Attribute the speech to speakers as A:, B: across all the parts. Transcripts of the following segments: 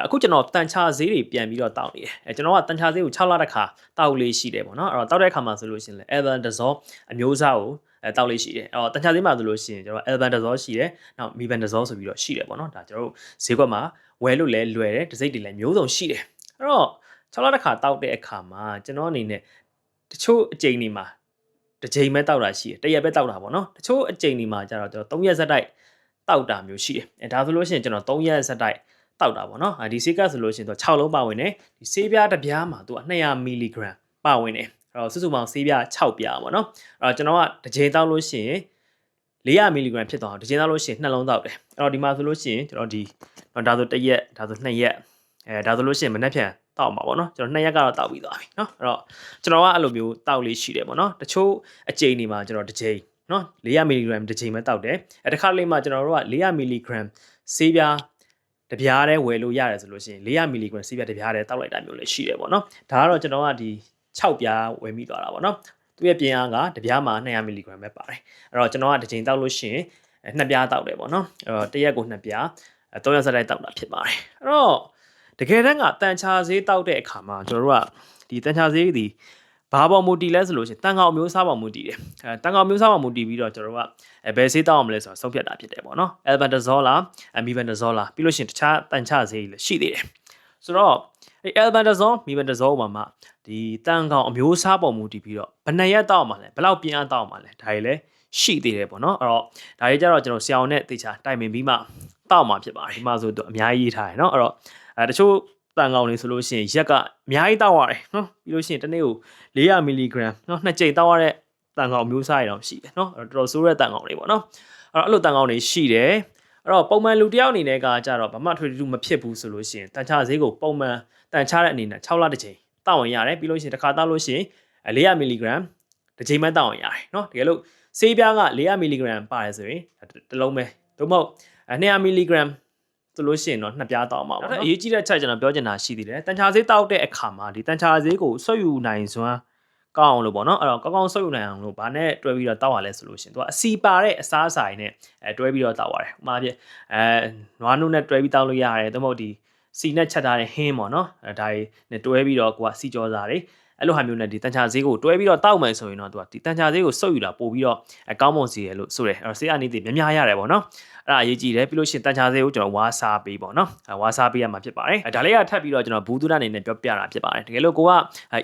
A: အခုကျွန်တော်တန်ချဈေးတွေပြန်ပြီးတော့တောက်နေတယ်ကျွန်တော်ကတန်ချဈေးကို6လတစ်ခါတောက်လေးရှိတယ်ပေါ့နော်အဲ့တော့တောက်တဲ့အခါမှာဆိုလို့ရှိရင်လည်း albendazole အမျိုးအစားကိုတောက်လေးရှိတယ်အဲ့တော့တန်ချဈေးမှာဆိုလို့ရှိရင်ကျွန်တော် albendazole ရှိတယ်နောက် mebendazole ဆိုပြီးတော့ရှိတယ်ပေါ့နော်ဒါကျွန်တော်တို့ဈေးကွက်မှာဝယ်လို့လည်းလွယ်တယ်တစိမ့်တွေလည်းမျိုးစုံရှိတယ်အဲ့တော့6လတစ်ခါတောက်တဲ့အခါမှာကျွန်တော်အနေနဲ့တချို့အကြိမ်တွေမှာတစ်ချိန်ပဲတောက်တာရှိတယ်တရက်ပဲတောက်တာပေါ့နော်တချို့အကြိမ်တွေမှာကျတော့ကျွန်တော်3ရက်ဆက်တိုက်တောက်တာမျိုးရှိတယ်ဒါဆိုလို့ရှိရင်ကျွန်တော်3ရက်ဆက်တိုက်တောက်တာပေါ့နော်ဒီဆေးကဆိုလို့ရှိရင်တော့6လုံးပါဝင်တယ်ဒီဆေးပြားတစ်ပြားမှာသူက200 mg ပါဝင်တယ်အဲ့တော့စုစုပေါင်းဆေးပြား6ပြားပေါ့နော်အဲ့တော့ကျွန်တော်ကတစ်ချိန်တောက်လို့ရှိရင်400 mg ဖြစ်သွားအောင်တစ်ချိန်တောက်လို့ရှိရင်2လုံးတောက်တယ်အဲ့တော့ဒီမှာဆိုလို့ရှိရင်ကျွန်တော်ဒီဒါဆို1ရက်ဒါဆို2ရက်ဒါဆိုလို့ရှိရင်မနေ့ပြန်တောက်မှာပေါ့နော်ကျွန်တော်2ရက်ကတော့တောက်ပြီးသွားပြီเนาะအဲ့တော့ကျွန်တော်ကအဲ့လိုမျိုးတောက်လေးရှိတယ်ပေါ့နော်တချို့အကြိမ်တွေမှာကျွန်တော်တစ်ချိန်เนาะ400 mg တစ်ချိန်ပဲတောက်တယ်တစ်ခါလေးမှာကျွန်တော်တို့က400 mg ဆေးပြားတပြားတည်းဝယ်လို့ရတယ်ဆိုလို့ရှိရင်400 mg ဆေးပြားတပြားတည်းတောက်လိုက်တာမျိုးလည်းရှိတယ်ပေါ့နော်ဒါကတော့ကျွန်တော်ကဒီ6ပြားဝယ်မိသွားတာပေါ့နော်သူရဲ့ပြင်အားကတပြားမှာ200 mg ပဲပါတယ်အဲ့တော့ကျွန်တော်ကတစ်ချိန်တောက်လို့ရှိရင်2ပြားတောက်တယ်ပေါ့နော်အဲ့တော့တစ်ရက်ကို2ပြား3ရက်ဆက်တိုက်တောက်တာဖြစ်ပါတယ်အဲ့တော့တကယ်တမ်းကတန်ချာဈေးတောက်တဲ့အခါမှာကျွန်တော်တို့ကဒီတန်ချာဈေးဒီဘာပေါ်မူတီလဲဆိုလို့ရှိရင်တန်ကောင်မျိုးစားပေါ်မူတီတယ်တန်ကောင်မျိုးစားပေါ်မူတီပြီးတော့ကျွန်တော်တို့ကဘယ်ဆေးတောက်အောင်မလဲဆိုတော့ဆုံးဖြတ်တာဖြစ်တယ်ပေါ့နော် albendazole လား mebendazole လားပြီးလို့ရှိရင်တခြားတန်ချဈေးလည်းရှိသေးတယ်ဆိုတော့albendazole mebendazole မှာဒီတန်ကောင်အမျိုးစားပေါ်မူတီပြီးတော့ဘယ်နှစ်ရက်တောက်အောင်မလဲဘယ်လောက်ပြင်းအားတောက်အောင်မလဲဒါတွေလည်းရှိသေးတယ်ပေါ့နော်အဲ့တော့ဒါတွေကြတော့ကျွန်တော်ဆရာဝန်နဲ့တေချာတိုင်ပင်ပြီးမှတောက်မှာဖြစ်ပါတယ်ဒီမှာဆိုတော့အများကြီးရေးထားတယ်เนาะအဲ့တော့တချို့တန်ကောင်လေးဆိုလို့ရှိရင်ရက်ကအများကြီးတောက်ရတယ်เนาะပြီးလို့ရှိရင်တစ်နေ့ကို400 mg เนาะ2ကြိမ်တောက်ရတဲ့တန်ကောင်မျိုးစားရအောင်ရှိတယ်เนาะတော်တော်ဆိုးတဲ့တန်ကောင်လေးပေါ့เนาะအဲ့တော့အဲ့လိုတန်ကောင်လေးရှိတယ်အဲ့တော့ပုံမှန်လူတယောက်အနေနဲ့ကကြတော့ဘာမှထွေထူးမဖြစ်ဘူးဆိုလို့ရှိရင်တန်ချဈေးကိုပုံမှန်တန်ချတဲ့အနေနဲ့6လတစ်ချိန်တောက်ဝင်ရတယ်ပြီးလို့ရှိရင်တစ်ခါတောက်လို့ရှိရင်400 mg တစ်ချိန်မှတောက်ဝင်ရတယ်เนาะတကယ်လို့ဆေးပြားက400 mg ပါတယ်ဆိုရင်တစ်လုံးပဲသို့မဟုတ်200 mgဆိုလို့ရှိရင်တော့2ပြားတောက်မှာပေါ့နော်အရေးကြီးတဲ့အချက်ကျွန်တော်ပြောချင်တာရှိသေးတယ်တန်ချာဈေးတောက်တဲ့အခါမှာဒီတန်ချာဈေးကိုဆွတ်ယူနိုင်စွမ်းကောင်းအောင်လို့ပေါ့နော်အဲ့တော့ကောင်းကောင်းဆွတ်ယူနိုင်အောင်လို့ဗာနဲ့တွဲပြီးတော့တောက်ရလဲဆိုလို့ရှိရင်သူကအစီပါတဲ့အစားအစာတွေနဲ့တွဲပြီးတော့တောက်ရတယ်ဥပမာပြနွားနုနဲ့တွဲပြီးတောက်လို့ရတယ်သို့မဟုတ်ဒီစီနဲ့ချက်ထားတဲ့ဟင်းပေါ့နော်ဒါတွေနဲ့တွဲပြီးတော့ကိုကစီကြောစားတွေအဲ့လိုဟာမျိုးနဲ့ဒီတန်ချာဈေးကိုတွဲပြီးတော့တောက်မယ်ဆိုရင်တော့သူကဒီတန်ချာဈေးကိုစုပ်ယူတာပို့ပြီးတော့ကောင်းမွန်စီရလို့ဆိုတယ်အဲ့တော့ဆေးအနည်းတွေများရတယ်ပေါ့နော်အဲ့ဒါအရေးကြီးတယ်ပြီးလို့ရှိရင်တန်ချာဈေးကိုကျွန်တော်ဝါစာပေးပေါ့နော်ဝါစာပေးရမှာဖြစ်ပါတယ်ဒါလေးကထပ်ပြီးတော့ကျွန်တော်ဘူးသူဒအနေနဲ့ပြောပြတာဖြစ်ပါတယ်တကယ်လို့ကိုက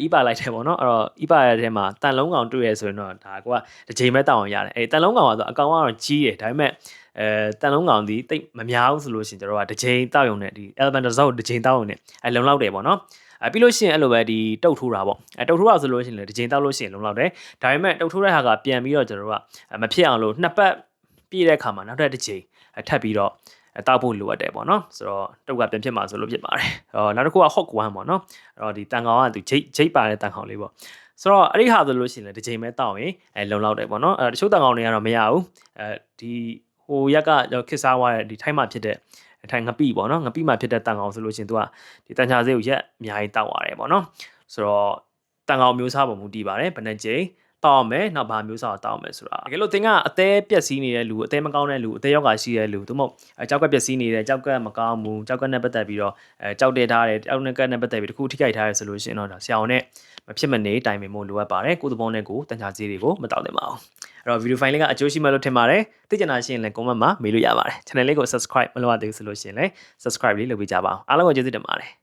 A: ဤပါလိုက်တယ်ပေါ့နော်အဲ့တော့ဤပါရတဲ့ထဲမှာတန်လုံးကောင်တွေ့ရဆိုရင်တော့ဒါကိုကတစ်ချိန်ပဲတောက်အောင်ရတယ်တန်လုံးကောင်ကတော့အကောင်ကတော့ကြီးတယ်ဒါပေမဲ့တန်လုံးကောင်ဒီတိတ်မများဘူးဆိုလို့ရှိရင်ကျွန်တော်ကတစ်ချိန်တောက်ရုံနဲ့ဒီ albendazole တစ်ချိန်တောက်ရုံနဲ့လုံလောက်တယ်ပေါ့နော်ပြီးလို့ရှိရင်အဲ့လိုပဲဒီတုတ်ထိုးတာပေါ့တုတ်ထိုးတာဆိုလို့ရှိရင်လည်းတစ်ချိန်တောက်လို့ရှိရင်လုံလောက်တယ်ဒါပေမဲ့တုတ်ထိုးတဲ့ဟာကပြန်ပြီးတော့ကျွန်တော်တို့ကမဖြစ်အောင်လို့နှစ်ပတ်ပြည့်တဲ့အခါမှာနောက်ထပ်တစ်ချိန်ထပ်ပြီးတော့တောက်ဖို့လိုအပ်တယ်ပေါ့နော်ဆိုတော့တုတ်ကပြန်ဖြစ်မှာဆိုလို့ဖြစ်ပါတယ်နောက်တစ်ခုက hot one ပေါ့နော်အဲ့တော့ဒီတန်ကောင်ကသူဂျိတ်ပါတဲ့တန်ကောင်လေးပေါ့ဆိုတော့အဲ့ဒီဟာဆိုလို့ရှိရင်လည်းတစ်ချိန်ပဲတောက်ရင်လုံလောက်တယ်ပေါ့နော်တချို့တန်ကောင်တွေကတော့မရဘူးဒီဟိုရက်ကခစ်စားသွားတဲ့ဒီထိုင်းမှာဖြစ်တဲ့ထိုင်ငပိပေါ့နော်ငပိမှာဖြစ်တဲ့တန်ကောင်ဆိုလို့ရှိရင်သူကဒီတန်ချာဈေးကိုရက်အများကြီးတောက်ရတယ်ပေါ့နော်ဆိုတော့တန်ကောင်မျိုးစားပုံမူတည်ပါတယ်ဘယ်နှကြိမ်တောက်မယ်နောက်ဘာမျိုးစားတောက်မယ်ဆိုတာတကယ်လို့သင်ကအသေးပျက်စီးနေတဲ့လူအသေးမကောင်းတဲ့လူအသေးယောဂါရှိတဲ့လူသို့မဟုတ်ကြောက်ကပျက်စီးနေတယ်ကြောက်ကမကောင်းဘူးကြောက်ကနဲ့ပတ်သက်ပြီးတော့ကြောက်တက်ထားတယ်ကြောက်နဲ့ကနဲ့ပတ်သက်ပြီးတခုထိခိုက်ထားတယ်ဆိုလို့ရှိရင်တော့ဆရာဝန်နဲ့မဖြစ်မနေတိုင်ပင်ဖို့လိုအပ်ပါတယ်ကိုယ်သဘောနဲ့ကိုတန်ချာဈေးတွေကိုမတောက်သင့်ပါဘူးအဲ့တော့ဗီဒီယိုဖိုင်လေးကအကျိုးရှိမှလို့ထင်ပါတယ်သိချင်တာရှိရင်လည်း comment မှာမေးလို့ရပါတယ် channel လေးကို subscribe မလုပ်ရသေးဘူးဆိုလို့ရှိရင်လည်း subscribe လေးလုပ်ပေးကြပါအောင်အားလုံးကိုကျေးဇူးတင်ပါတယ်